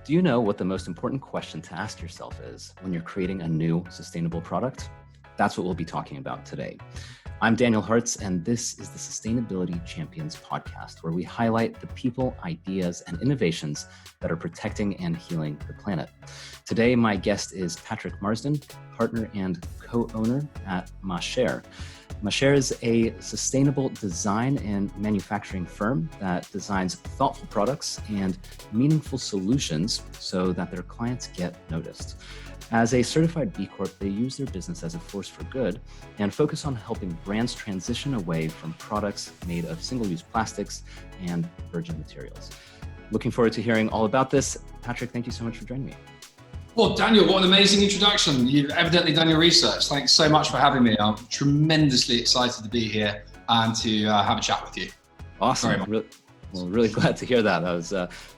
Do you know what the most important question to ask yourself is when you're creating a new sustainable product? That's what we'll be talking about today. I'm Daniel Hartz, and this is the Sustainability Champions podcast, where we highlight the people, ideas, and innovations that are protecting and healing the planet. Today, my guest is Patrick Marsden, partner and co-owner at MaChere. MaChere is a sustainable design and manufacturing firm that designs thoughtful products and meaningful solutions so that their clients get noticed. As a certified B Corp, they use their business as a force for good and focus on helping brands transition away from products made of single-use plastics and virgin materials. Looking forward to hearing all about this. Patrick, thank you so much for joining me. Well, Daniel, what an amazing introduction. You've evidently done your research. Thanks so much for having me. I'm tremendously excited to be here and to have a chat with you. Awesome. Really glad to hear that. That was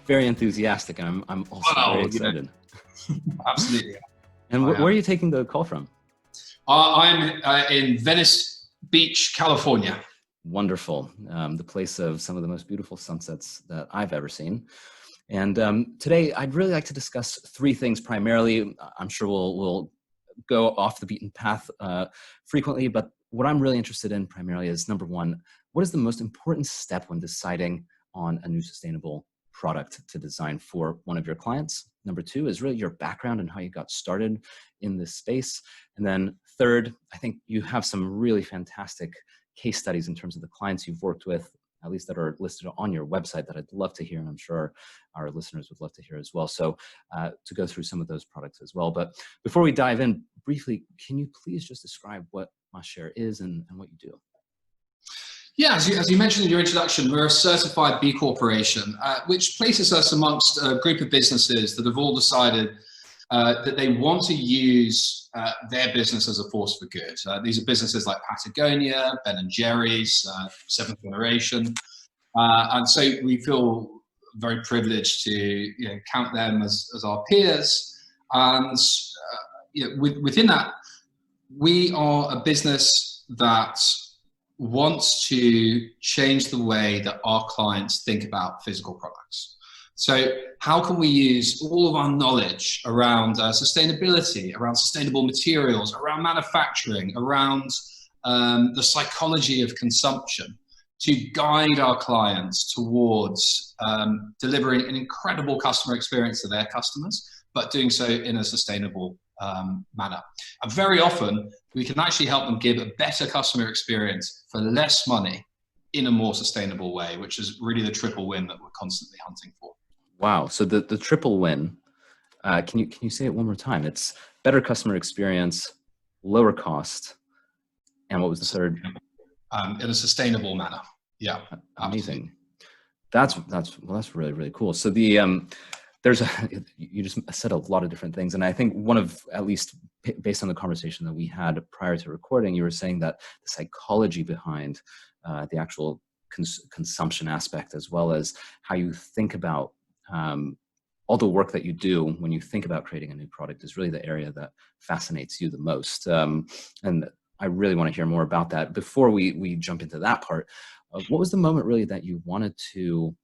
very enthusiastic, and I'm also very excited. Absolutely. And where are you taking the call from? I'm in Venice Beach, California. Wonderful. The place of some of the most beautiful sunsets that I've ever seen. And today, I'd really like to discuss three things primarily. I'm sure we'll go off the beaten path frequently, but what I'm really interested in primarily is, number one, what is the most important step when deciding on a new sustainable product to design for one of your clients? Number two is really your background and how you got started in this space. And then third, I think you have some really fantastic case studies in terms of the clients you've worked with, at least that are listed on your website, that I'd love to hear, and I'm sure our listeners would love to hear as well. So to go through some of those products as well. But before we dive in, briefly, can you please just describe what MaChere is and what you do? Yeah, as you mentioned in your introduction, we're a certified B Corporation, which places us amongst a group of businesses that have all decided that they want to use their business as a force for good. These are businesses like Patagonia, Ben & Jerry's, Seventh Generation. And so we feel very privileged to count them as our peers. And within that, we are a business that wants to change the way that our clients think about physical products. So how can we use all of our knowledge around sustainability, around sustainable materials, around manufacturing, around the psychology of consumption to guide our clients towards delivering an incredible customer experience to their customers, but doing so in a sustainable manner. And very often, we can actually help them give a better customer experience for less money in a more sustainable way, which is really the triple win that we're constantly hunting for. Wow. So the triple win, can you say it one more time? It's better customer experience, lower cost, and what was the third? In a sustainable manner. Yeah. Amazing. Absolutely. That's really, really cool. So you just said a lot of different things. And I think one of, at least based on the conversation that we had prior to recording, you were saying that the psychology behind the actual consumption aspect, as well as how you think about all the work that you do when you think about creating a new product, is really the area that fascinates you the most. And I really want to hear more about that. Before we jump into that part, what was the moment really that you wanted to,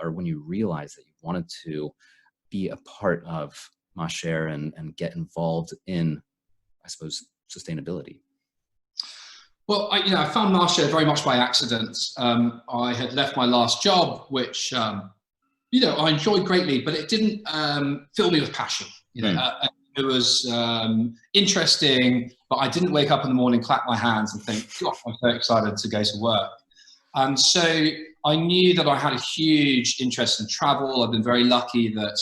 or when you realized that you wanted to be a part of MaChere and get involved in, I suppose, sustainability? Well, I found MaChere very much by accident. I had left my last job, which I enjoyed greatly, but it didn't fill me with passion. It was interesting, but I didn't wake up in the morning, clap my hands, and think, "God, I'm so excited to go to work." And so I knew that I had a huge interest in travel. I've been very lucky that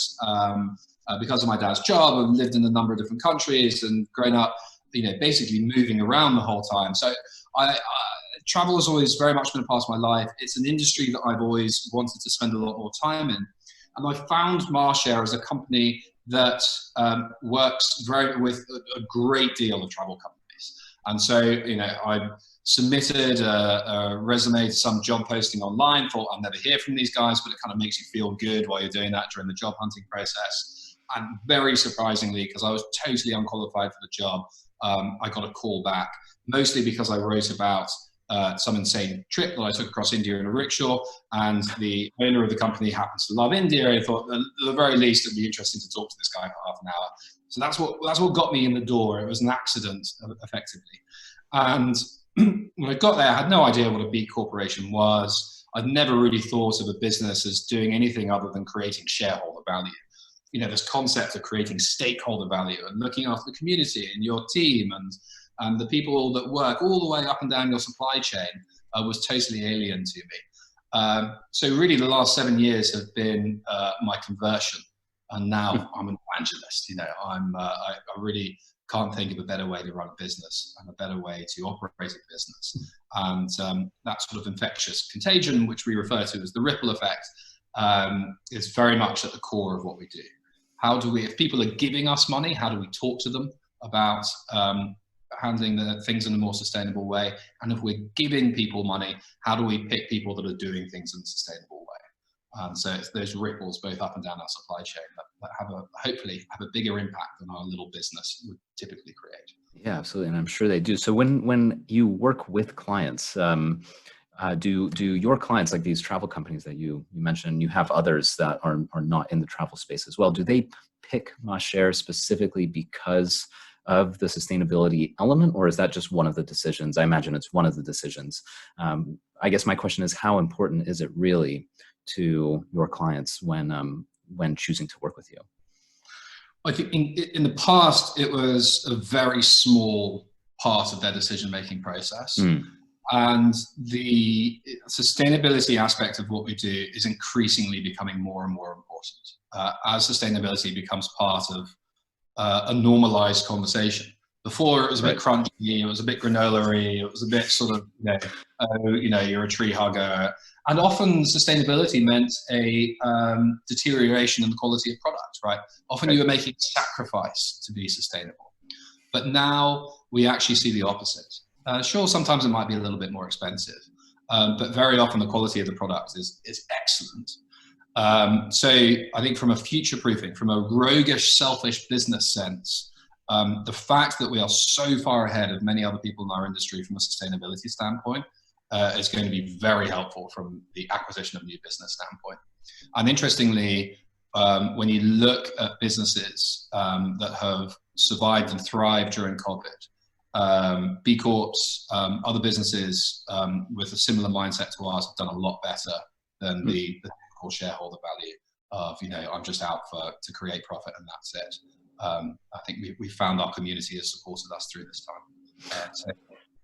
because of my dad's job, I've lived in a number of different countries and grown up, basically moving around the whole time. So travel has always very much been a part of my life. It's an industry that I've always wanted to spend a lot more time in. And I found MaChere as a company that works with a great deal of travel companies. And so, I submitted a resume to some job posting online, thought I'll never hear from these guys, but it kind of makes you feel good while you're doing that during the job hunting process. And very surprisingly, because I was totally unqualified for the job, I got a call back, mostly because I wrote about some insane trip that I took across India in a rickshaw, and the owner of the company happens to love India. I thought at the very least it'd be interesting to talk to this guy for half an hour. So that's what got me in the door. It was an accident, effectively. And when I got there, I had no idea what a B Corporation was. I'd never really thought of a business as doing anything other than creating shareholder value. You know, this concept of creating stakeholder value and looking after the community and your team and the people that work all the way up and down your supply chain was totally alien to me. So really the last 7 years have been my conversion. And now I'm an evangelist. You know, I really can't think of a better way to run a business and a better way to operate a business. And that sort of infectious contagion, which we refer to as the ripple effect, is very much at the core of what we do. How do we, if people are giving us money, how do we talk to them about handling the things in a more sustainable way? And if we're giving people money, how do we pick people that are doing things in a sustainable way? So it's those ripples both up and down our supply chain that hopefully have a bigger impact than our little business would typically create. Yeah, absolutely, and I'm sure they do. So when you work with clients, do your clients, like these travel companies that you mentioned, you have others that are not in the travel space as well, do they pick Machere specifically because of the sustainability element, or is that just one of the decisions? I imagine it's one of the decisions. I guess my question is, how important is it really to your clients when choosing to work with you? I think in the past, it was a very small part of their decision-making process. And the sustainability aspect of what we do is increasingly becoming more and more important as sustainability becomes part of a normalized conversation. Before it was a bit crunchy, it was a bit granola-y, it was a bit sort of, you're a tree hugger. And often sustainability meant a deterioration in the quality of product, right? Often you were making a sacrifice to be sustainable. But now we actually see the opposite. Sure, sometimes it might be a little bit more expensive, but very often the quality of the product is excellent. So I think from a future-proofing, from a roguish, selfish business sense, the fact that we are so far ahead of many other people in our industry from a sustainability standpoint is going to be very helpful from the acquisition of new business standpoint. And interestingly, when you look at businesses that have survived and thrived during COVID, B Corps, other businesses with a similar mindset to ours have done a lot better than the typical shareholder value of, I'm just out to create profit and that's it. I think we found our community has supported us through this time. So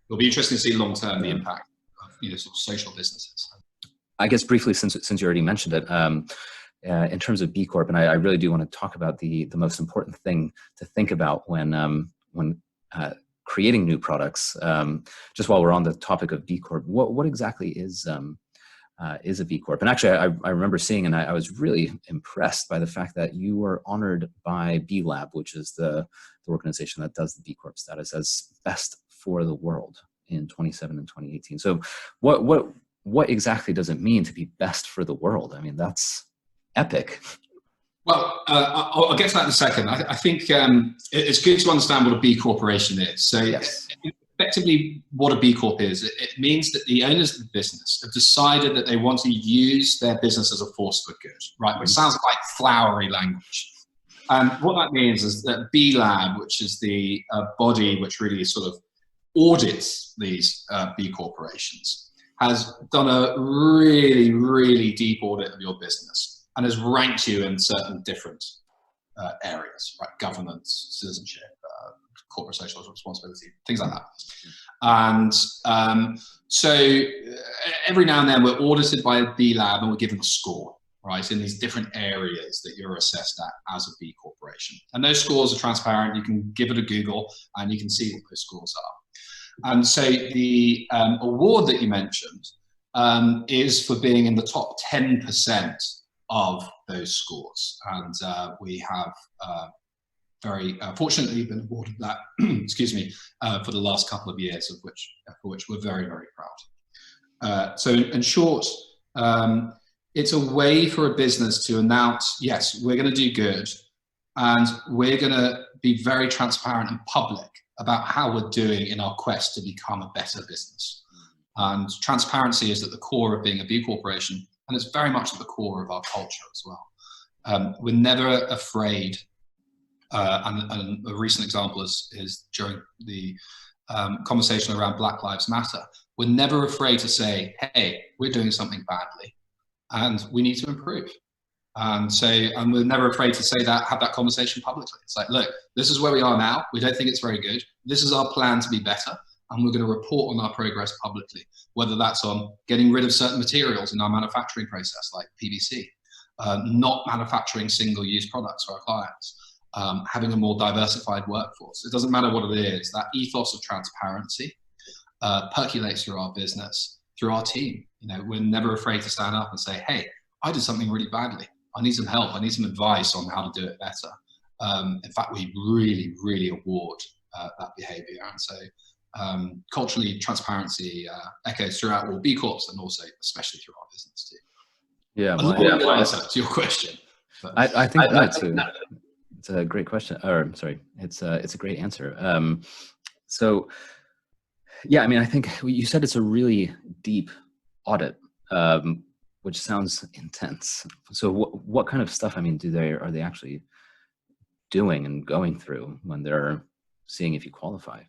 it'll be interesting to see long-term the impact of sort of social businesses. I guess briefly, since you already mentioned it, in terms of B Corp, and I really do want to talk about the most important thing to think about when creating new products. Just while we're on the topic of B Corp, what exactly is a B Corp? And actually, I remember seeing, and I was really impressed by the fact that you were honored by B Lab, which is the organization that does the B Corp status, as best for the world in 2017 and 2018. So what exactly does it mean to be best for the world? I mean, that's epic. Well, I'll get to that in a second. I think it's good to understand what a B Corporation is. So yes. Effectively, what a B Corp is, it means that the owners of the business have decided that they want to use their business as a force for good, right? Which sounds like flowery language. And what that means is that B Lab, which is the body which really sort of audits these B Corporations, has done a really, really deep audit of your business and has ranked you in certain different areas, right? Governance, citizenship, corporate social responsibility, things like that. And so every now and then we're audited by a B Lab and we're given a score, right, in these different areas that you're assessed at as a B Corporation. And those scores are transparent. You can give it a Google and you can see what those scores are. And so the award that you mentioned is for being in the top 10% of those scores. And we have very fortunately been awarded that, excuse me, for the last couple of years, for which we're very, very proud. So in short, it's a way for a business to announce, yes, we're going to do good, and we're going to be very transparent and public about how we're doing in our quest to become a better business. And transparency is at the core of being a B corporation, and it's very much at the core of our culture as well. We're never afraid, and a recent example is during the conversation around Black Lives Matter. We're never afraid to say, hey, we're doing something badly and we need to improve. And we're never afraid to say that, have that conversation publicly. It's like, look, this is where we are now. We don't think it's very good. This is our plan to be better. And we're going to report on our progress publicly, whether that's on getting rid of certain materials in our manufacturing process, like PVC, not manufacturing single-use products for our clients, having a more diversified workforce. It doesn't matter what it is. That ethos of transparency percolates through our business, through our team. We're never afraid to stand up and say, hey, I did something really badly. I need some help. I need some advice on how to do it better. In fact, we really, really award that behavior. And so culturally, transparency echoes throughout all B Corps and also especially through our business too. Yeah, well, answer to your question. But I think that too. It's a great question. Or sorry, it's a great answer. So yeah, I mean, I think you said it's a really deep audit, which sounds intense. So what kind of stuff, I mean, are they actually doing and going through when they're seeing if you qualify?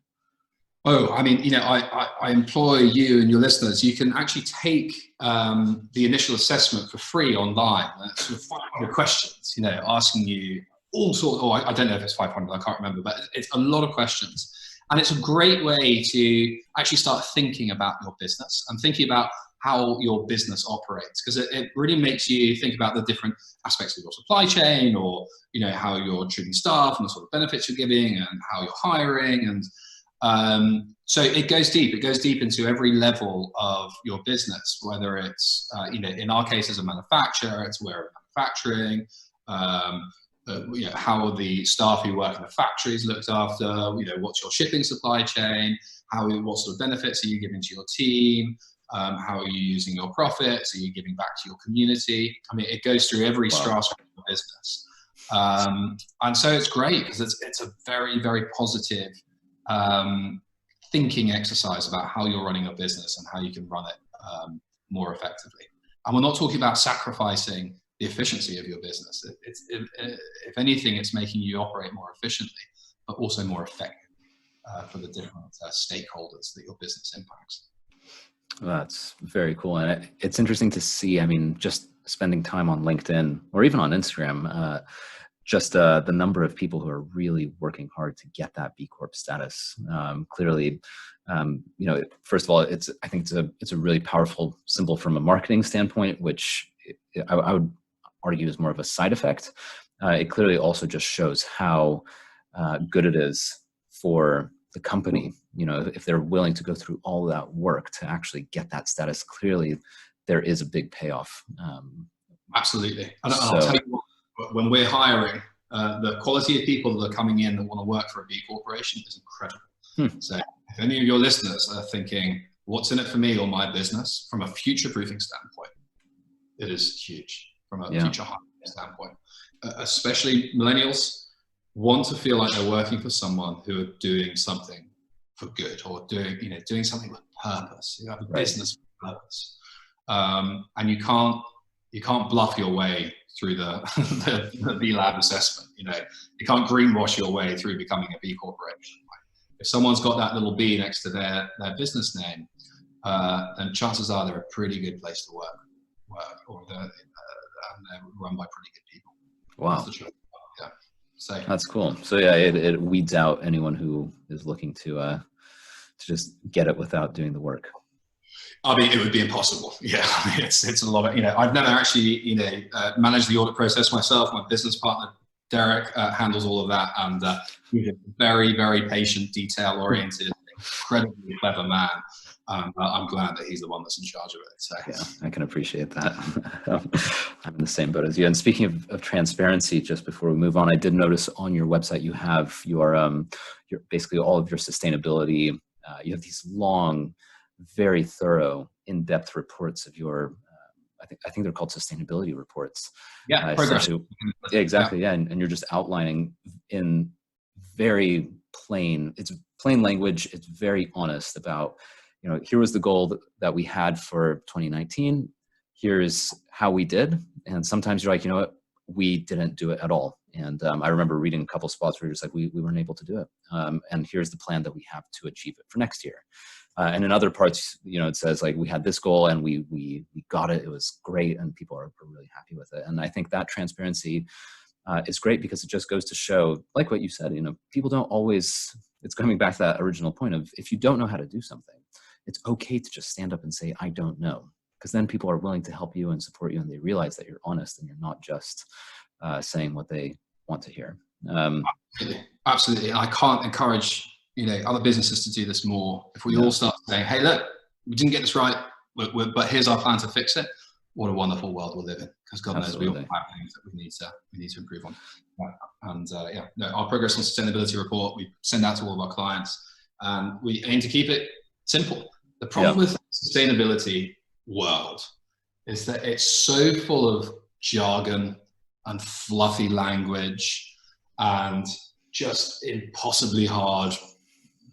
Oh, I mean, I employ you and your listeners. You can actually take the initial assessment for free online. That's sort of 500 questions, asking you all sorts. Or I don't know if it's 500. I can't remember, but it's a lot of questions. And it's a great way to actually start thinking about your business and thinking about how your business operates, because it really makes you think about the different aspects of your supply chain, or how you're treating staff and the sort of benefits you're giving and how you're hiring. And so it goes deep. It goes deep into every level of your business, whether it's in our case as a manufacturer, it's where manufacturing, how are the staff who work in the factories looked after, what's your shipping supply chain, what sort of benefits are you giving to your team, how are you using your profits, are you giving back to your community? I mean, it goes through every strata of the business. And so it's great because it's a very, very positive thinking exercise about how you're running a business and how you can run it more effectively. And we're not talking about sacrificing the efficiency of your business. If anything, it's making you operate more efficiently, but also more effective for the different stakeholders that your business impacts. Well, that's very cool. And it's interesting to see, I mean, just spending time on LinkedIn or even on Instagram, just the number of people who are really working hard to get that B Corp status. Clearly, first of all, I think it's a really powerful symbol from a marketing standpoint, which I would argue is more of a side effect. It clearly also just shows how good it is for the company. If they're willing to go through all that work to actually get that status, clearly there is a big payoff. Absolutely. And I'll tell you what, when we're hiring, the quality of people that are coming in that want to work for a B corporation is incredible. So if any of your listeners are thinking, what's in it for me or my business, from a future-proofing standpoint, it is huge. From a future hiring standpoint, especially millennials want to feel like they're working for someone who are doing something for good, or doing something with purpose. You have a business with purpose, and you can't bluff your way through the B Lab assessment. You can't greenwash your way through becoming a B corporation. If someone's got that little B next to their business name, then chances are they're a pretty good place to work, or they're run by pretty good people. Wow. That's the truth. Yeah. So that's cool. So yeah, it weeds out anyone who is looking to just get it without doing the work. I mean, it would be impossible. Yeah, I mean, it's a lot of, I've never actually, managed the audit process myself. My business partner, Derek, handles all of that. And he's a very, very patient, detail-oriented, incredibly clever man. I'm glad that he's the one that's in charge of it. So yeah, I can appreciate that. I'm in the same boat as you. And speaking of transparency, just before we move on, I did notice on your website you have your basically all of your sustainability. You have these long, very thorough, in-depth reports of your. I think they're called sustainability reports. Yeah, progress. Yeah, exactly. Yeah, and you're just outlining in very plain. It's plain language. It's very honest about here was the goal that we had for 2019. Here's how we did. And sometimes you're like, we didn't do it at all. And I remember reading a couple spots where you're just like, we weren't able to do it. And here's the plan that we have to achieve it for next year. And in other parts, it says like, we had this goal and we got it. It was great. And people are really happy with it. And I think that transparency is great, because it just goes to show, like what you said, people don't always, it's coming back to that original point of, if you don't know how to do something, it's okay to just stand up and say, I don't know. Because then people are willing to help you and support you, and they realize that you're honest and you're not just saying what they want to hear. Absolutely. I can't encourage other businesses to do this more. If we all start saying, hey, look, we didn't get this right, but here's our plan to fix it. What a wonderful world we'll live in, because God knows we all have things that we need to improve on. And our progress on sustainability report, we send out to all of our clients, and we aim to keep it simple. The problem with sustainability world is that it's so full of jargon and fluffy language and just impossibly hard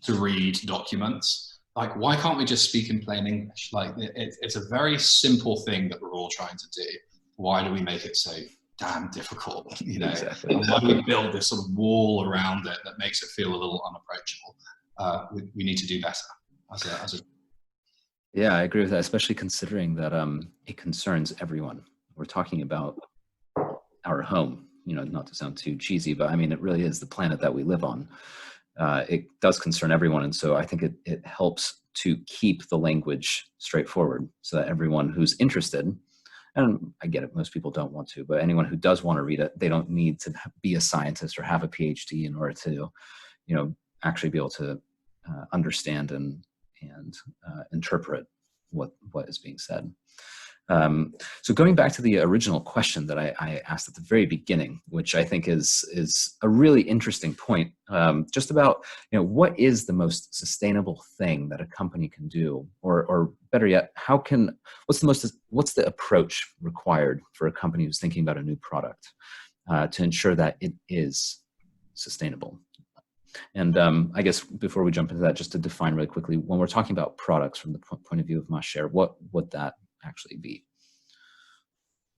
to read documents. Like, why can't we just speak in plain English? Like, it's a very simple thing that we're all trying to do. Why do we make it so damn difficult? Exactly. And why do we build this sort of wall around it that makes it feel a little unapproachable? We need to do better as a Yeah, I agree with that, especially considering that it concerns everyone. We're talking about our home, not to sound too cheesy, but I mean, it really is the planet that we live on. It does concern everyone. And so I think it helps to keep the language straightforward, so that everyone who's interested, and I get it, most people don't want to, but anyone who does want to read it, they don't need to be a scientist or have a PhD in order to, actually be able to understand and interpret what is being said. So going back to the original question that I asked at the very beginning, which I think is a really interesting point, just about what is the most sustainable thing that a company can do, or better yet, what's the approach required for a company who's thinking about a new product to ensure that it is sustainable? And I guess before we jump into that, just to define really quickly, when we're talking about products from the point of view of Machere, what would that actually be?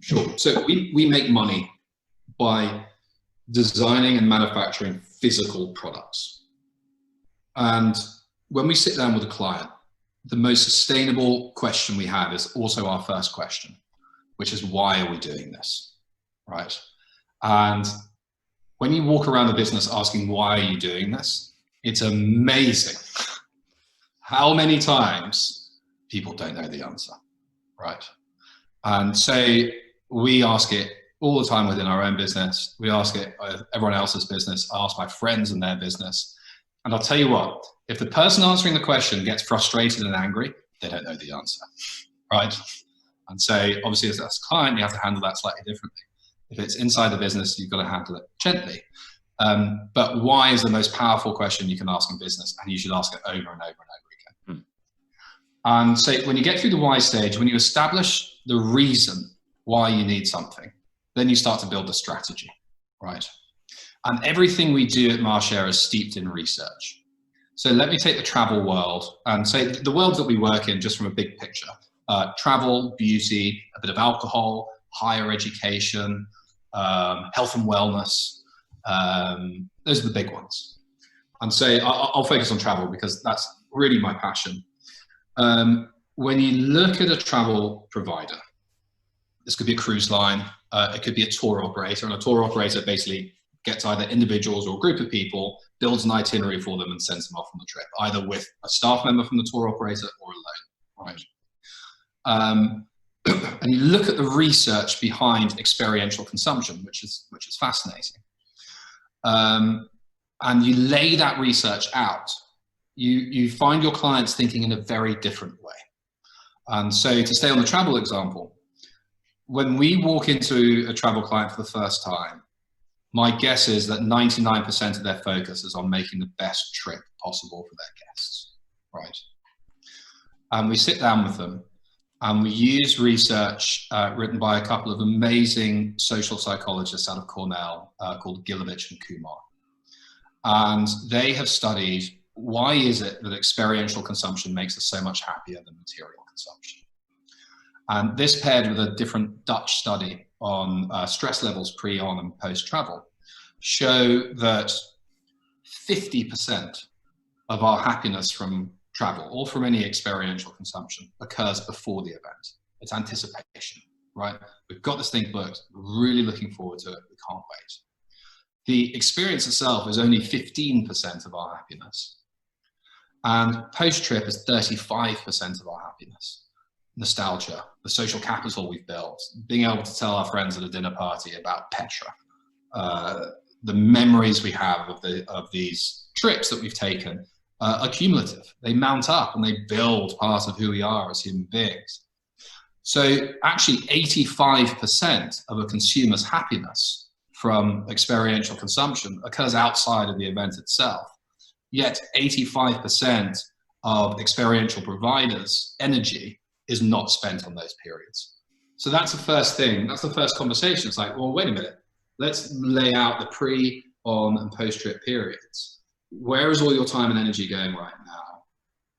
Sure. So we make money by designing and manufacturing physical products. And when we sit down with a client, the most sustainable question we have is also our first question, which is, why are we doing this? Right. And when you walk around the business asking, why are you doing this? It's amazing how many times people don't know the answer, right? And so we ask it all the time within our own business. We ask it with everyone else's business. I ask my friends in their business. And I'll tell you what, if the person answering the question gets frustrated and angry, they don't know the answer, right? And so obviously as a client, you have to handle that slightly differently. If it's inside the business, you've got to handle it gently. But why is the most powerful question you can ask in business, and you should ask it over and over and over again. And so when you get through the why stage, when you establish the reason why you need something, then you start to build the strategy, right? And everything we do at Machere is steeped in research. So let me take the travel world and say the world that we work in, just from a big picture: travel, beauty, a bit of alcohol, higher education, health and wellness. Those are the big ones. And so I'll focus on travel because that's really my passion. When you look at a travel provider, this could be a cruise line, it could be a tour operator, and a tour operator basically gets either individuals or a group of people, builds an itinerary for them and sends them off on the trip, either with a staff member from the tour operator or alone, right? And you look at the research behind experiential consumption, which is fascinating. And you lay that research out, you find your clients thinking in a very different way. And so to stay on the travel example, when we walk into a travel client for the first time, my guess is that 99% of their focus is on making the best trip possible for their guests, right? And we sit down with them and we use research written by a couple of amazing social psychologists out of Cornell called Gilovich and Kumar. And they have studied why is it that experiential consumption makes us so much happier than material consumption? And this paired with a different Dutch study on stress levels pre, on, and post travel show that 50% of our happiness from travel or from any experiential consumption occurs before the event. It's anticipation, right? We've got this thing booked, we're really looking forward to it, we can't wait. The experience itself is only 15% of our happiness. And post-trip is 35% of our happiness. Nostalgia, the social capital we've built, being able to tell our friends at a dinner party about Petra, the memories we have of these trips that we've taken are cumulative. They mount up and they build part of who we are as human beings. So actually 85% of a consumer's happiness from experiential consumption occurs outside of the event itself. Yet 85% of experiential providers' energy is not spent on those periods. So that's the first thing, that's the first conversation. It's like, well, wait a minute, let's lay out the pre, on, and post-trip periods. Where is all your time and energy going right now?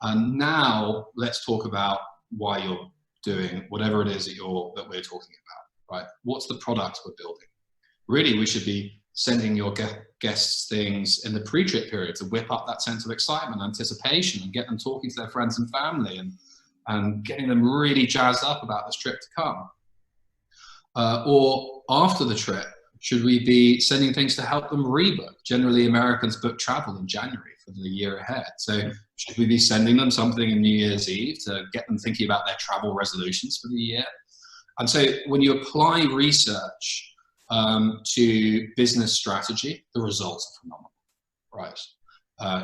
And now let's talk about why you're doing whatever it is that we're talking about, right? What's the product we're building? Really, we should be sending your guests things in the pre-trip period to whip up that sense of excitement, anticipation, and get them talking to their friends and family and getting them really jazzed up about this trip to come. Or after the trip, should we be sending things to help them rebook? Generally, Americans book travel in January for the year ahead. So should we be sending them something in New Year's Eve to get them thinking about their travel resolutions for the year? And so when you apply research to business strategy, the results are phenomenal, right?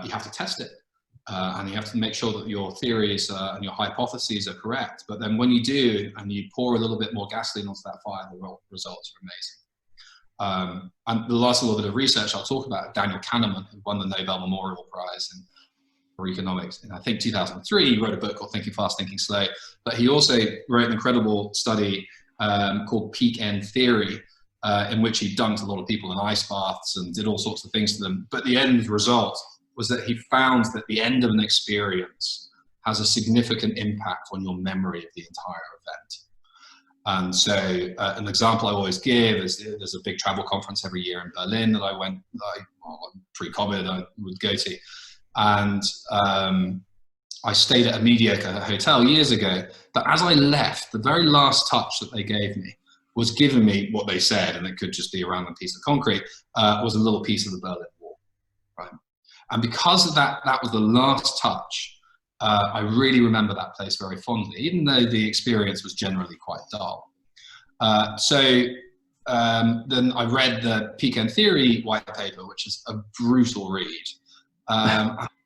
You have to test it. And you have to make sure that your theories and your hypotheses are correct. But then when you do, and you pour a little bit more gasoline onto that fire, the results are amazing. And the last little bit of research I'll talk about, Daniel Kahneman, who won the Nobel Memorial Prize for economics in, I think, 2003. He wrote a book called Thinking Fast, Thinking Slow. But he also wrote an incredible study called Peak End Theory, in which he dunked a lot of people in ice baths and did all sorts of things to them. But the end result was that he found that the end of an experience has a significant impact on your memory of the entire event. And so an example I always give is there's a big travel conference every year in Berlin that pre-COVID I would go to. And I stayed at a mediocre hotel years ago, but as I left, the very last touch that they gave me was giving me what they said, and it could just be a random piece of concrete, was a little piece of the Berlin Wall, right? And because of that was the last touch, I really remember that place very fondly, even though the experience was generally quite dull. Then I read the Peak End Theory white paper, which is a brutal read.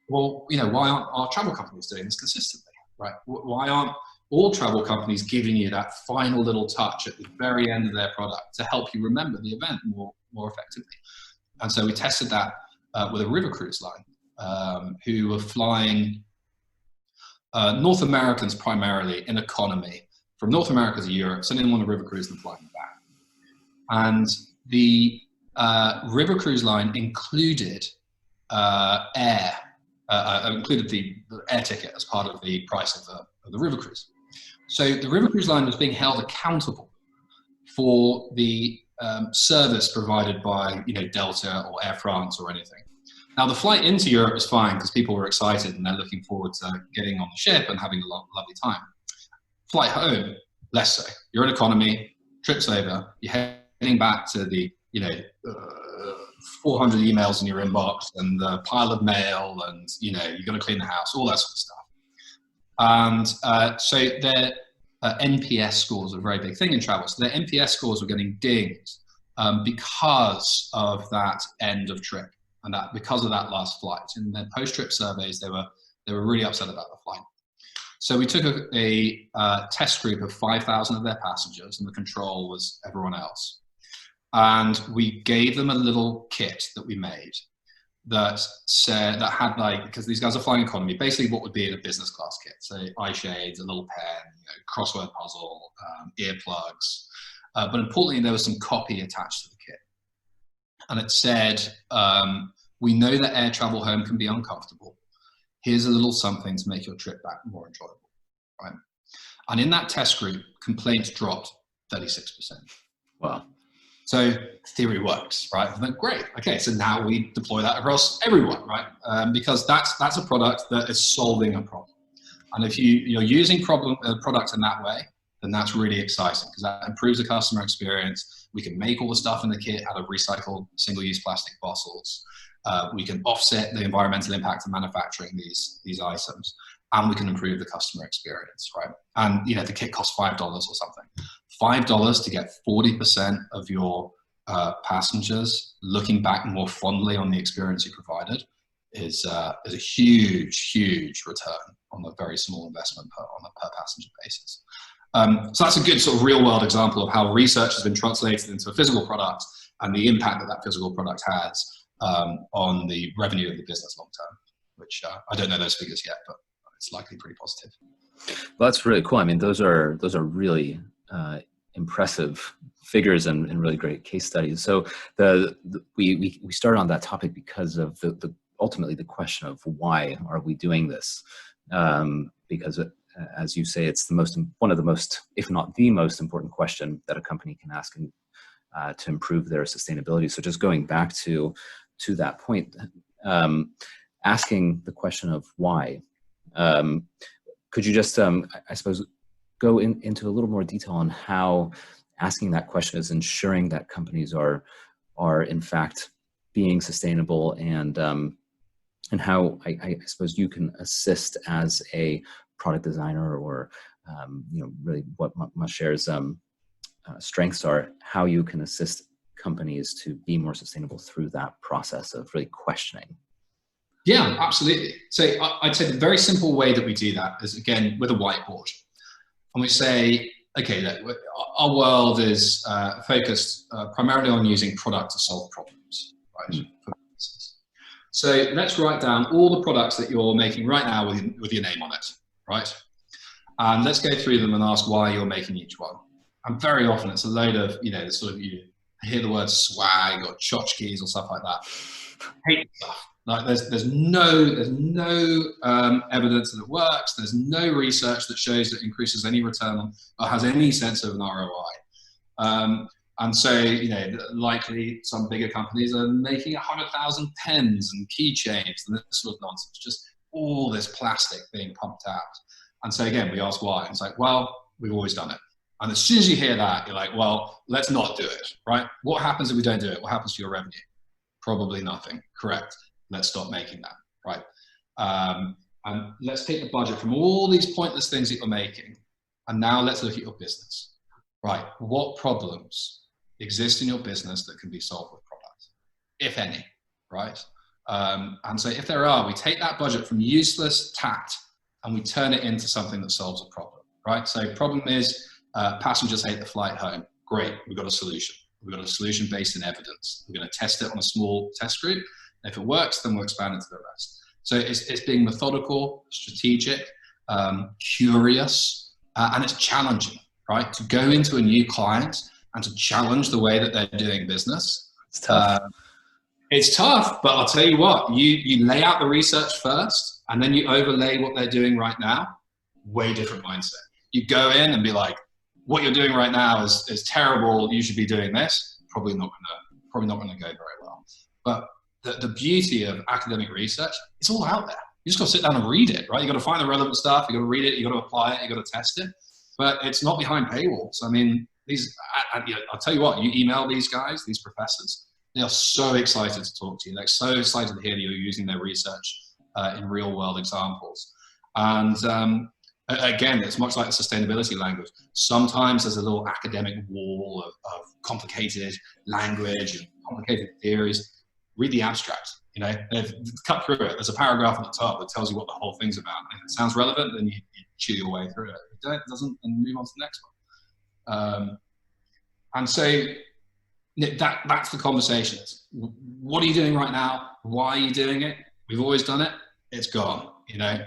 Well, why aren't our travel companies doing this consistently, right? Why aren't all travel companies giving you that final little touch at the very end of their product to help you remember the event more effectively? And so we tested that with a river cruise line, who were flying North Americans primarily in economy from North America to Europe, sending them on a river cruise and flying back. And the river cruise line included included the air ticket as part of the price of the river cruise. So the river cruise line was being held accountable for the service provided by Delta or Air France or anything. Now the flight into Europe was fine because people were excited and they're looking forward to getting on the ship and having a lovely time. Flight home, less so. You're in economy, trip's over, you're heading back to the 400 emails in your inbox and the pile of mail, and you've got to clean the house, all that sort of stuff. And so their NPS scores are a very big thing in travel. So their NPS scores were getting dinged because of that end of trip, and that because of that last flight. In their post-trip surveys, they were really upset about the flight. So we took a test group of 5,000 of their passengers, and the control was everyone else. And we gave them a little kit that we made that had because these guys are flying economy, basically what would be in a business class kit. So eye shades, a little pen, crossword puzzle, earplugs. But importantly, there was some copy attached to the kit. And it said, we know that air travel home can be uncomfortable, Here's a little something to make your trip back more enjoyable, right? And in that test group, complaints dropped 36%. Wow. So theory works, right? And then great. Okay, so now we deploy that across everyone, right? Because that's a product that is solving a problem. And if you're using product in that way, then that's really exciting because that improves the customer experience. We can make all the stuff in the kit out of recycled single-use plastic bottles. We can offset the environmental impact of manufacturing these items, and we can improve the customer experience, right? And the kit costs $5 or something. $5 to get 40% of your passengers looking back more fondly on the experience you provided is a huge return on a very small investment on a per passenger basis. So that's a good sort of real world example of how research has been translated into a physical product and the impact that physical product has on the revenue of the business long term, which I don't know those figures yet, but it's likely pretty positive. Well, that's really cool. I mean, those are really impressive figures and really great case studies. So we started on that topic because of ultimately the question of why are we doing this? Because as you say, it's one of the most, if not the most important question that a company can ask to improve their sustainability. So just going back to that point, asking the question of why, could you just, I suppose, go into a little more detail on how asking that question is ensuring that companies are in fact being sustainable, and how I suppose you can assist as a product designer, or really what Machere's strengths are, how you can assist companies to be more sustainable through that process of really questioning. Yeah, absolutely. So I'd say the very simple way that we do that is, again, with a whiteboard. And we say, okay, look, our world is focused primarily on using product to solve problems, right? So let's write down all the products that you're making right now with your name on it, right? And let's go through them and ask why you're making each one. And very often it's a load of, you hear the word swag or tchotchkes or stuff like that. Hate stuff. Like there's no evidence that it works. There's no research that shows it increases any return or has any sense of an ROI. And so, likely some bigger companies are making 100,000 pens and keychains and this sort of nonsense, just all this plastic being pumped out. And so again, we ask why. And it's like, well, we've always done it. And as soon as you hear that, you're like, well, let's not do it, right? What happens if we don't do it? What happens to your revenue? Probably nothing. Correct. Let's stop making that, right? And let's take the budget from all these pointless things that you're making, and now let's look at your business, right? What problems exist in your business that can be solved with product, if any, right? And so if there are, we take that budget from useless tact and we turn it into something that solves a problem, right? So problem is passengers hate the flight home. Great, we've got a solution. We've got a solution based in evidence. We're going to test it on a small test group. If it works, then we'll expand it to the rest. So it's being methodical, strategic, curious, and it's challenging, right? To go into a new client and to challenge the way that they're doing business. It's tough. It's tough, but I'll tell you what, you lay out the research first, and then you overlay what they're doing right now. Way different mindset. You go in and be like, what you're doing right now is terrible. You should be doing this. Probably not gonna go very well. But the beauty of academic research, it's all out there. You just got to sit down and read it, right? You got to find the relevant stuff. You got to read it. You got to apply it. You got to test it. But it's not behind paywalls. I mean, I'll tell you what. You email these guys, these professors. They are so excited to talk to you. They're so excited to hear that you're using their research in real world examples. And again, it's much like the sustainability language. Sometimes there's a little academic wall of complicated language and complicated theories. Read the abstract, cut through it. There's a paragraph at the top that tells you what the whole thing's about. And if it sounds relevant, then you chew your way through it. If it doesn't, then move on to the next one. And so that's the conversation. What are you doing right now? Why are you doing it? We've always done it. It's gone.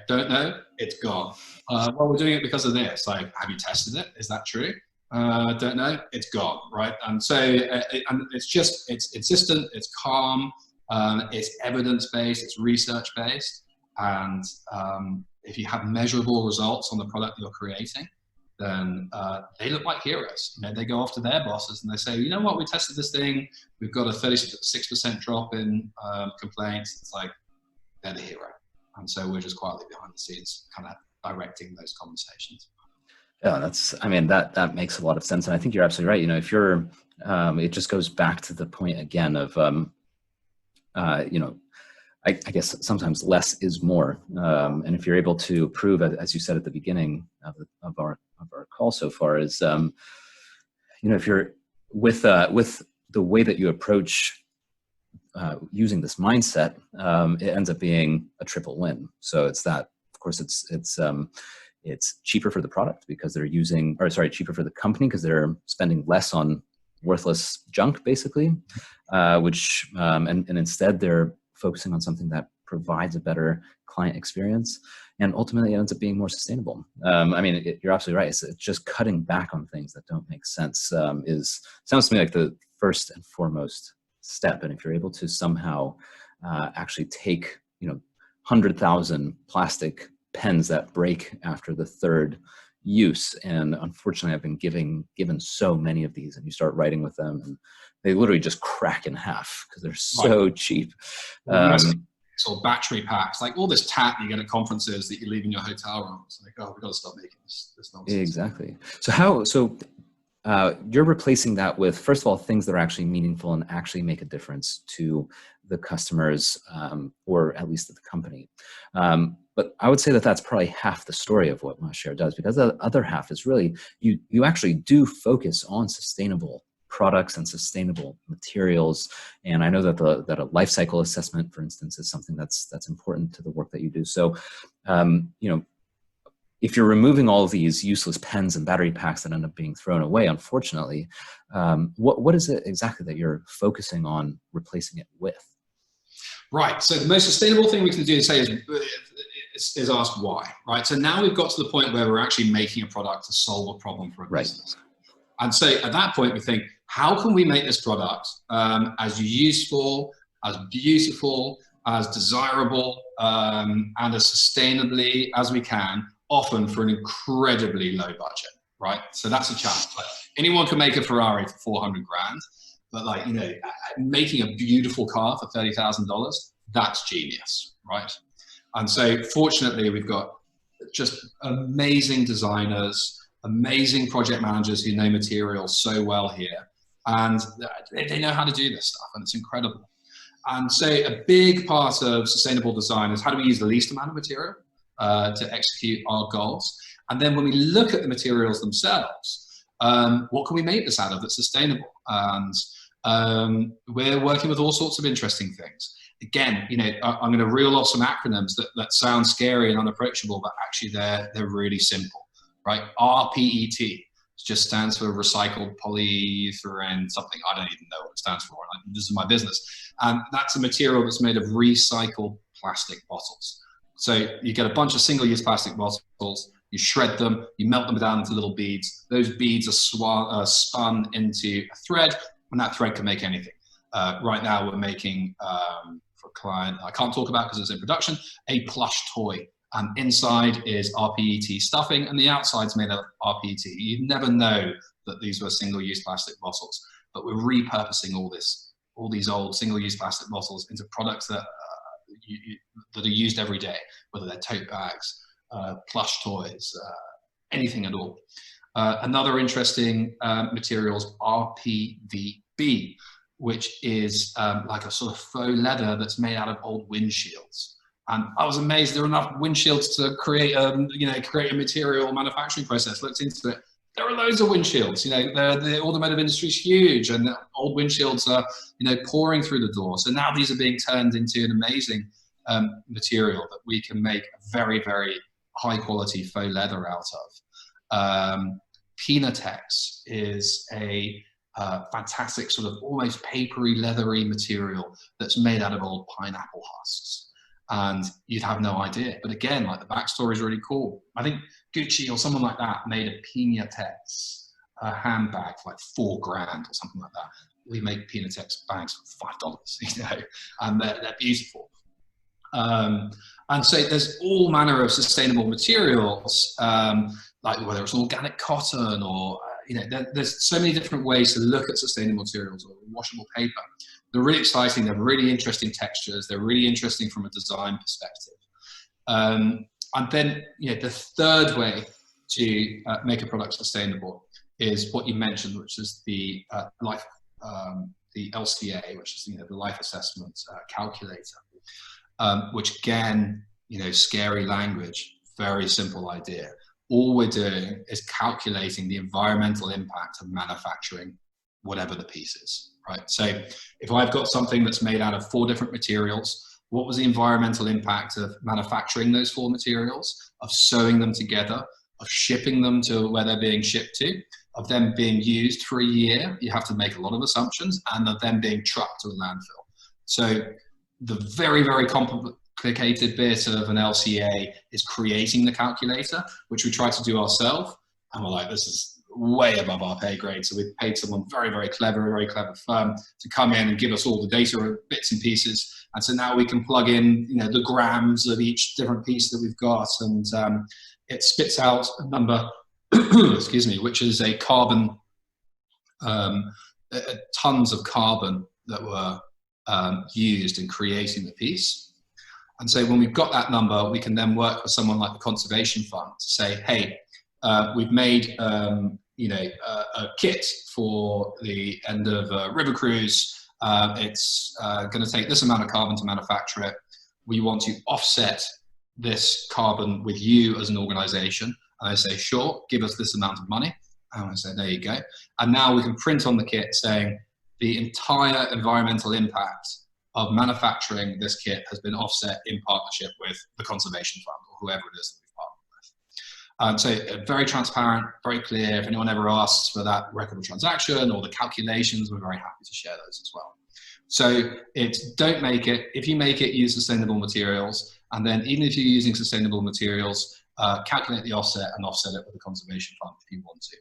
Don't know. It's gone. Well, we're doing it because of this. Like, have you tested it? Is that true? Don't know. It's gone, right? And so it's consistent, it's calm, it's evidence-based, it's research-based, And if you have measurable results on the product you're creating, then they look like heroes. You know, they go after their bosses and they say, you know what, we tested this thing, we've got a 36% drop in complaints. It's like, they're the hero. And so we're just quietly behind the scenes, kind of directing those conversations. Yeah, I mean, that makes a lot of sense. And I think you're absolutely right. You know, if you're, it just goes back to the point again of, you know, I guess sometimes less is more. And if you're able to prove, as you said at the beginning of our call so far, is, you know, if you're with the way that you approach using this mindset, it ends up being a triple win. So it's that, of course, it's cheaper for the product because they're using, or sorry, cheaper for the company because they're spending less on worthless junk, basically, which and instead they're focusing on something that provides a better client experience, and ultimately it ends up being more sustainable. I mean, you're absolutely right. It's just cutting back on things that don't make sense. Sounds to me like the first and foremost step. And if you're able to somehow actually take, you know, 100,000 plastic pens that break after the third use, and unfortunately I've been given so many of these, and you start writing with them and they literally just crack in half because they're so cheap. Or battery packs, like all this tat you get at conferences that you leave in your hotel room. It's like, oh, we've got to stop making this nonsense. Exactly. So you're replacing that with, first of all, things that are actually meaningful and actually make a difference to the customers, or at least at the company. But I would say that that's probably half the story of what MaChere does, because the other half is really, you actually do focus on sustainable products and sustainable materials. And I know that that a life cycle assessment, for instance, is something that's important to the work that you do. So, you know, if you're removing all of these useless pens and battery packs that end up being thrown away, unfortunately, what is it exactly that you're focusing on replacing it with? Right. So the most sustainable thing we can do is ask why. Right. So now we've got to the point where we're actually making a product to solve a problem for a business. And so at that point, we think, how can we make this product as useful, as beautiful, as desirable, and as sustainably as we can, often for an incredibly low budget, right? So that's a challenge. Like, anyone can make a Ferrari for 400 grand, but like, you know, making a beautiful car for $30,000, that's genius, right? And so fortunately, we've got just amazing designers, amazing project managers who know materials so well here, and they know how to do this stuff, and it's incredible. And so a big part of sustainable design is how do we use the least amount of material to execute our goals. And then when we look at the materials themselves, what can we make this out of that's sustainable? And we're working with all sorts of interesting things. Again, you know, I'm going to reel off some acronyms that sound scary and unapproachable, but actually they're really simple. Right? RPET just stands for recycled polyethylene something. I don't even know what it stands for. This is my business. And that's a material that's made of recycled plastic bottles. So you get a bunch of single-use plastic bottles, you shred them, you melt them down into little beads. Those beads are spun into a thread, and that thread can make anything. Right now we're making, for a client I can't talk about because it's in production, a plush toy. And inside is RPET stuffing, and the outside's made of RPET. You'd never know that these were single-use plastic bottles, but we're repurposing all these old single-use plastic bottles into products that that are used every day, whether they're tote bags, plush toys, anything at all. Another interesting material is RPVB, which is like a sort of faux leather that's made out of old windshields. And I was amazed there are enough windshields to create a material manufacturing process. Looked into it. There are loads of windshields. You know, the automotive industry is huge, and the old windshields are, you know, pouring through the door. So now these are being turned into an amazing material that we can make a very, very high quality faux leather out of. Pinatex is a fantastic sort of almost papery, leathery material that's made out of old pineapple husks. And you'd have no idea. But again, like the backstory is really cool. I think Gucci or someone like that made a Pinatex handbag for like $4 grand or something like that. We make Pinatex bags for $5, you know, and they're beautiful. And so there's all manner of sustainable materials, like whether it's organic cotton or, there's so many different ways to look at sustainable materials, or washable paper. They're really exciting. They're really interesting textures. They're really interesting from a design perspective. And then, the third way to make a product sustainable is what you mentioned, which is the the LCA, which is the life assessment calculator, which again, scary language, very simple idea. All we're doing is calculating the environmental impact of manufacturing whatever the piece is, right? So if I've got something that's made out of 4 different materials, what was the environmental impact of manufacturing those 4 materials, of sewing them together, of shipping them to where they're being shipped to, of them being used for a year? You have to make a lot of assumptions, and of them being trucked to a landfill. So the very, very complicated bit of an LCA is creating the calculator, which we try to do ourselves. And we're like, this is way above our pay grade. So we've paid someone very, very clever firm to come in and give us all the data bits and pieces. And so now we can plug in, the grams of each different piece that we've got. And it spits out a number, excuse me, which is a carbon, tons of carbon that were used in creating the piece. And so when we've got that number, we can then work with someone like the Conservation Fund to say, hey, we've made a kit for the end of a river cruise. It's going to take this amount of carbon to manufacture it. We want to offset this carbon with you as an organization. And I say, sure, give us this amount of money. And I say, there you go. And now we can print on the kit saying the entire environmental impact of manufacturing this kit has been offset in partnership with the Conservation Fund or whoever it is that we've partnered with. So very transparent, very clear. If anyone ever asks for that record of transaction or the calculations, we're very happy to share those as well. So it's don't make it. If you make it, use sustainable materials. And then even if you're using sustainable materials, calculate the offset and offset it with the Conservation Fund if you want to.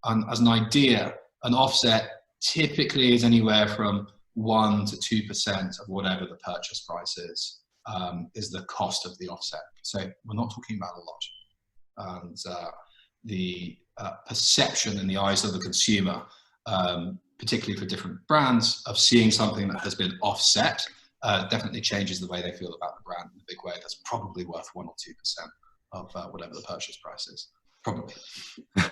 And as an idea, an offset typically is anywhere from 1 to 2% of whatever the purchase price is the cost of the offset. So we're not talking about a lot. And the perception in the eyes of the consumer, particularly for different brands, of seeing something that has been offset definitely changes the way they feel about the brand in a big way. That's probably worth 1 or 2% of whatever the purchase price is. Probably.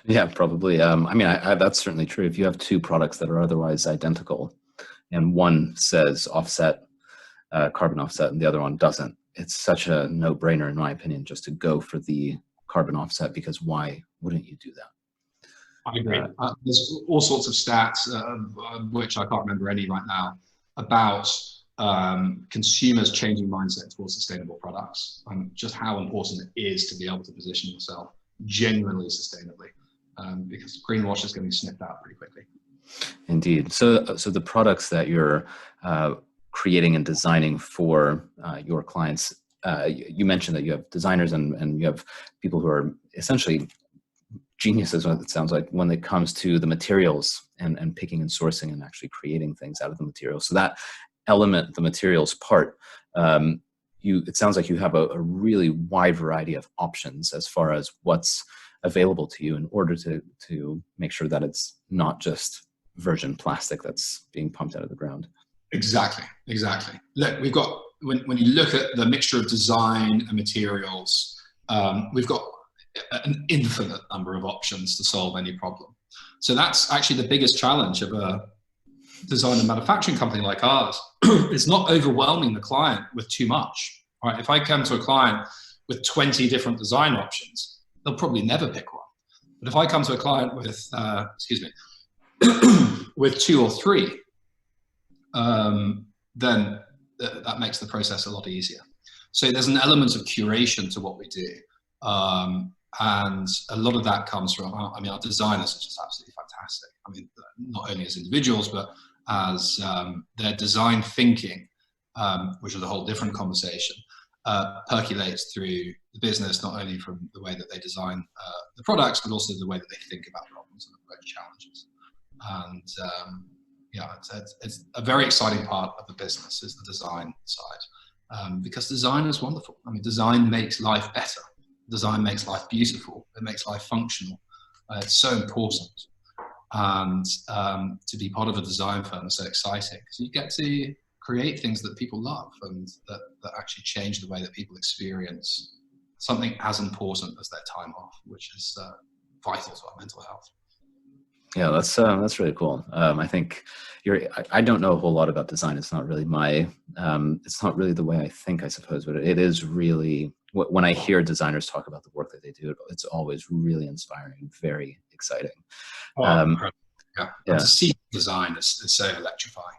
Yeah, probably. I mean, that's certainly true. If you have 2 products that are otherwise identical, and one says offset, carbon offset, and the other one doesn't, it's such a no-brainer, in my opinion, just to go for the carbon offset, because why wouldn't you do that? I agree. There's all sorts of stats, which I can't remember any right now, about consumers changing mindset towards sustainable products, and just how important it is to be able to position yourself genuinely sustainably, because greenwash is going to be sniffed out pretty quickly. Indeed. So the products that you're creating and designing for your clients, you mentioned that you have designers and you have people who are essentially geniuses, what it sounds like, when it comes to the materials and picking and sourcing and actually creating things out of the materials. So that element, the materials part, it sounds like you have a really wide variety of options as far as what's available to you in order to make sure that it's not just virgin plastic that's being pumped out of the ground. Exactly. Look, we've got, when you look at the mixture of design and materials, we've got an infinite number of options to solve any problem. So that's actually the biggest challenge of a design and manufacturing company like ours. It's not overwhelming the client with too much. Right? If I come to a client with 20 different design options, they'll probably never pick one. But if I come to a client with, with 2 or 3, then that makes the process a lot easier. So there's an element of curation to what we do. And a lot of that comes from, I mean, our designers are just absolutely fantastic. I mean, not only as individuals, but as their design thinking, which is a whole different conversation, percolates through the business, not only from the way that they design the products, but also the way that they think about problems and approach challenges. And yeah, it's a very exciting part of the business is the design side. because design is wonderful. I mean, design makes life better. Design makes life beautiful. It makes life functional. It's so important. And to be part of a design firm is so exciting because you get to create things that people love and that actually change the way that people experience something as important as their time off, which is vital to our mental health. Yeah, that's really cool. I think I don't know a whole lot about design. It's not really it's not really the way I think, I suppose, but it is really, when I hear designers talk about the work that they do, it's always really inspiring, very exciting. Yeah. Yeah. And to see design is so electrifying,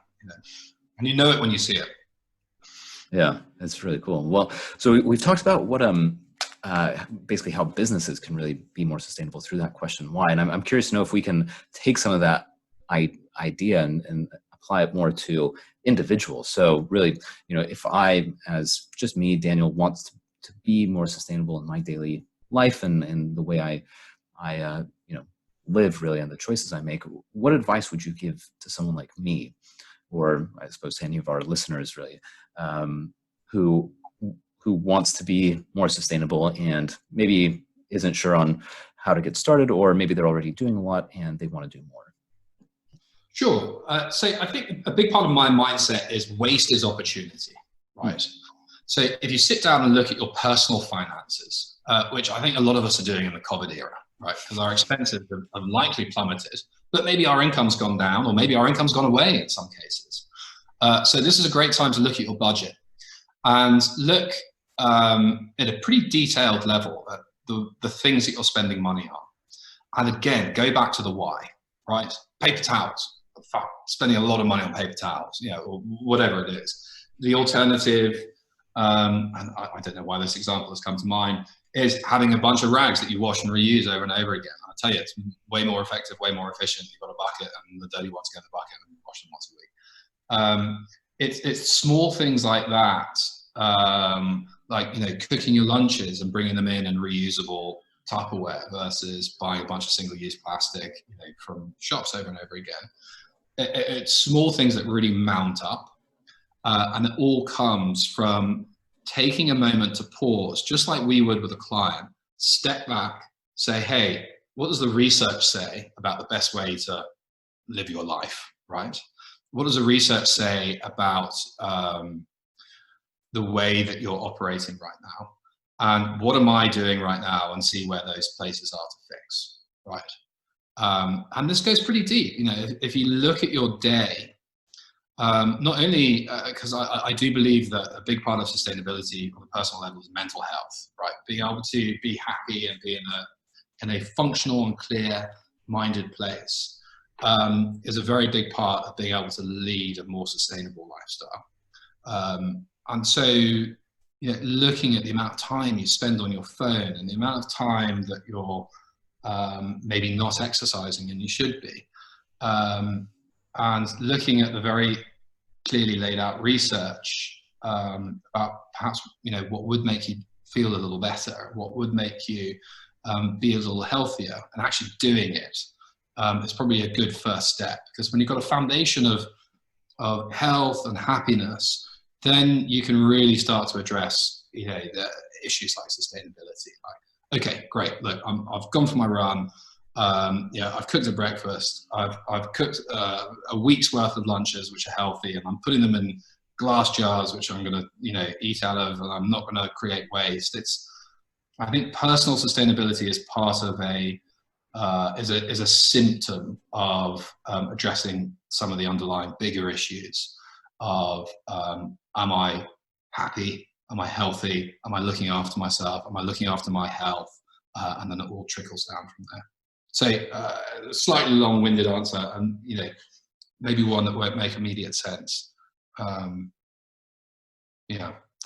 and you know it when you see it. Yeah, it's really cool. Well, so we've talked about what basically how businesses can really be more sustainable through that question why, and I'm curious to know if we can take some of that idea and apply it more to individuals. So really, if I, as just me, Daniel, wants to be more sustainable in my daily life and in the way I live, really, and the choices I make, what advice would you give to someone like me, or I suppose to any of our listeners, really, who wants to be more sustainable and maybe isn't sure on how to get started, or maybe they're already doing a lot and they want to do more? Sure. So I think a big part of my mindset is waste is opportunity, right? So if you sit down and look at your personal finances, which I think a lot of us are doing in the COVID era, right? Because our expenses have likely plummeted, but maybe our income's gone down, or maybe our income's gone away in some cases. So this is a great time to look at your budget and look at a pretty detailed level at the things that you're spending money on. And again, go back to the why, right? Paper towels. Spending a lot of money on paper towels, or whatever it is. The alternative, and I don't know why this example has come to mind, is having a bunch of rags that you wash and reuse over and over again. I tell you, it's way more effective, way more efficient. You've got a bucket and the dirty ones go in the bucket and you wash them once a week. It's small things like that, like cooking your lunches and bringing them in reusable Tupperware versus buying a bunch of single-use plastic, from shops over and over again. It's small things that really mount up, and it all comes from taking a moment to pause, just like we would with a client, step back, say, hey, what does the research say about the best way to live your life, right? What does the research say about the way that you're operating right now? And what am I doing right now, and see where those places are to fix, right? And this goes pretty deep. If you look at your day, not only because I do believe that a big part of sustainability on a personal level is mental health, right? Being able to be happy and be in a functional and clear-minded place is a very big part of being able to lead a more sustainable lifestyle. And so, looking at the amount of time you spend on your phone and the amount of time that you're maybe not exercising and you should be, and looking at the very clearly laid out research about perhaps what would make you feel a little better, what would make you be a little healthier, and actually doing it is probably a good first step. Because when you've got a foundation of health and happiness, then you can really start to address the issues like sustainability. Like, okay, great. Look, I've gone for my run. I've cooked a breakfast. I've cooked a week's worth of lunches, which are healthy, and I'm putting them in glass jars, which I'm going to eat out of, and I'm not going to create waste. I think personal sustainability is part of is a symptom of addressing some of the underlying bigger issues of am I happy? Am I healthy? Am I looking after myself? Am I looking after my health? And then it all trickles down from there. So slightly long-winded answer, and maybe one that won't make immediate sense. Did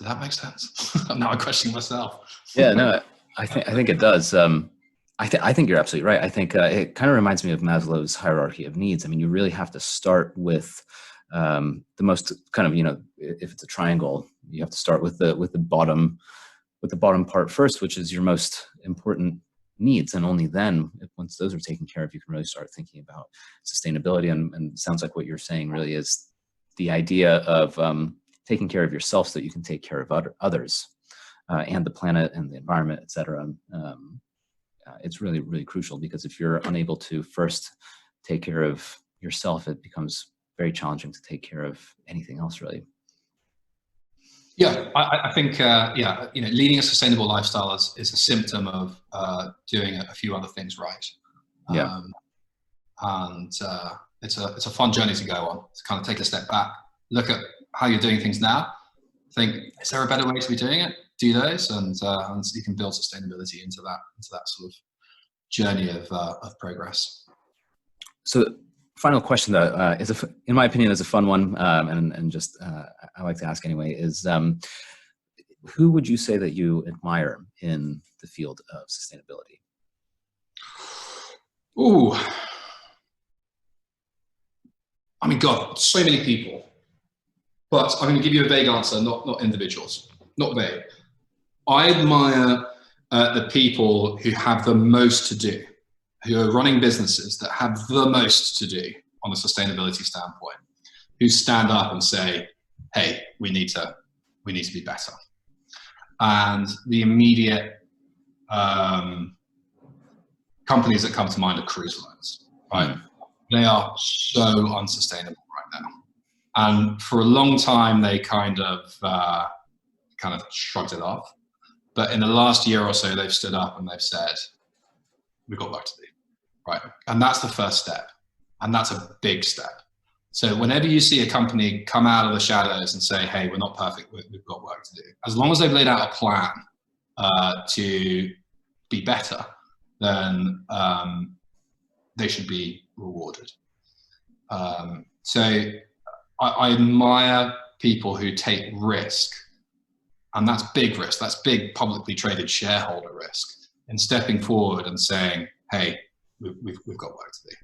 that make sense? Now I'm questioning myself. Yeah, no, I think it does. I think you're absolutely right. I think it kind of reminds me of Maslow's hierarchy of needs. I mean, you really have to start with the most kind of, if it's a triangle, you have to start with the bottom part first, which is your most important needs, and only then, once those are taken care of, you can really start thinking about sustainability. And it sounds like what you're saying really is the idea of taking care of yourself so that you can take care of others and the planet and the environment, et cetera. It's really, really crucial, because if you're unable to first take care of yourself, it becomes very challenging to take care of anything else, really. Yeah, I think, leading a sustainable lifestyle is a symptom of doing a few other things right. Yeah. It's a fun journey to go on, to kind of take a step back, look at how you're doing things now, think, is there a better way to be doing it? Do those, and you can build sustainability into that sort of journey of progress. So, final question that in my opinion, is a fun one, and just I like to ask anyway, is who would you say that you admire in the field of sustainability? Ooh, I mean, God, so many people. But I'm going to give you a vague answer, not individuals, not vague. I admire the people who have the most to do, who are running businesses that have the most to do on a sustainability standpoint, who stand up and say, hey, we need to be better. And the immediate companies that come to mind are cruise lines, right? They are so unsustainable right now. And for a long time, they kind of shrugged it off. But in the last year or so, they've stood up and they've said, we've got work to do, right? And that's the first step. And that's a big step. So whenever you see a company come out of the shadows and say, hey, we're not perfect, we've got work to do, as long as they've laid out a plan to be better, then they should be rewarded. So I admire people who take risk, and that's big risk. That's big publicly traded shareholder risk, in stepping forward and saying, "Hey, we've got work to do."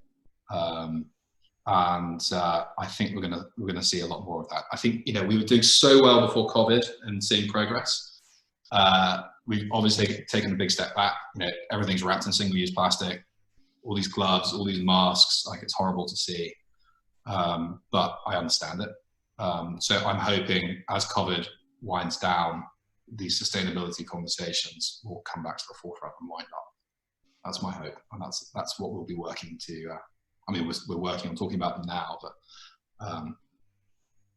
I think we're gonna see a lot more of that. I think we were doing so well before COVID and seeing progress. We've obviously taken a big step back. Everything's wrapped in single-use plastic. All these gloves, all these masks. Like, it's horrible to see. But I understand it. So I'm hoping as COVID winds down, these sustainability conversations will come back to the forefront and wind up. That's my hope, and that's what we'll be working to. We're working on talking about them now, but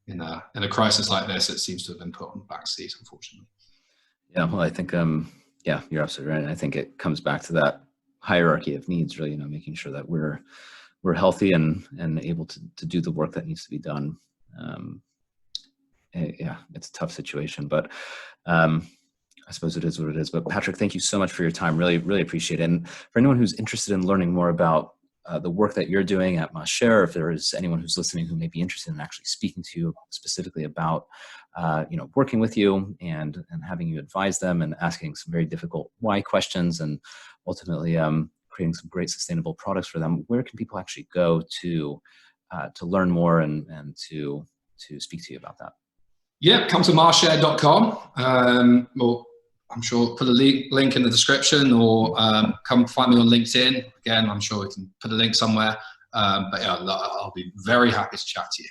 in a crisis like this, it seems to have been put on the back seat, unfortunately. Yeah, well, I think you're absolutely right. I think it comes back to that hierarchy of needs, really. Making sure that we're healthy and able to do the work that needs to be done. Yeah, it's a tough situation, but I suppose it is what it is. But Patrick, thank you so much for your time. Really, really appreciate it. And for anyone who's interested in learning more about the work that you're doing at MaChere, if there is anyone who's listening who may be interested in actually speaking to you specifically about, working with you and having you advise them and asking some very difficult why questions and ultimately creating some great sustainable products for them, where can people actually go to learn more and to speak to you about that? Yeah, come to machere.com. Well, I'm sure we'll put a link in the description, or come find me on LinkedIn. Again, I'm sure we can put a link somewhere. But yeah, I'll be very happy to chat to you,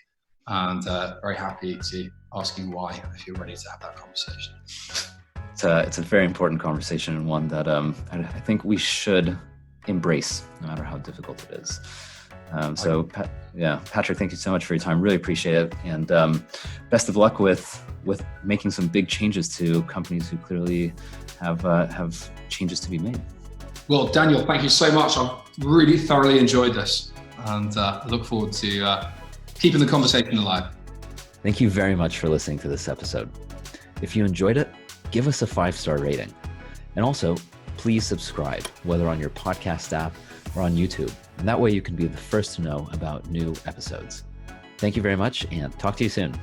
and very happy to ask you why, if you're ready to have that conversation. It's a very important conversation, and one that I think we should embrace, no matter how difficult it is. Patrick, thank you so much for your time. Really appreciate it, and best of luck with making some big changes to companies who clearly have changes to be made. Well, Daniel, thank you so much. I've really thoroughly enjoyed this, and look forward to keeping the conversation alive. Thank you very much for listening to this episode. If you enjoyed it, give us a 5-star rating, and also please subscribe, whether on your podcast app or on YouTube. And that way you can be the first to know about new episodes. Thank you very much, and talk to you soon.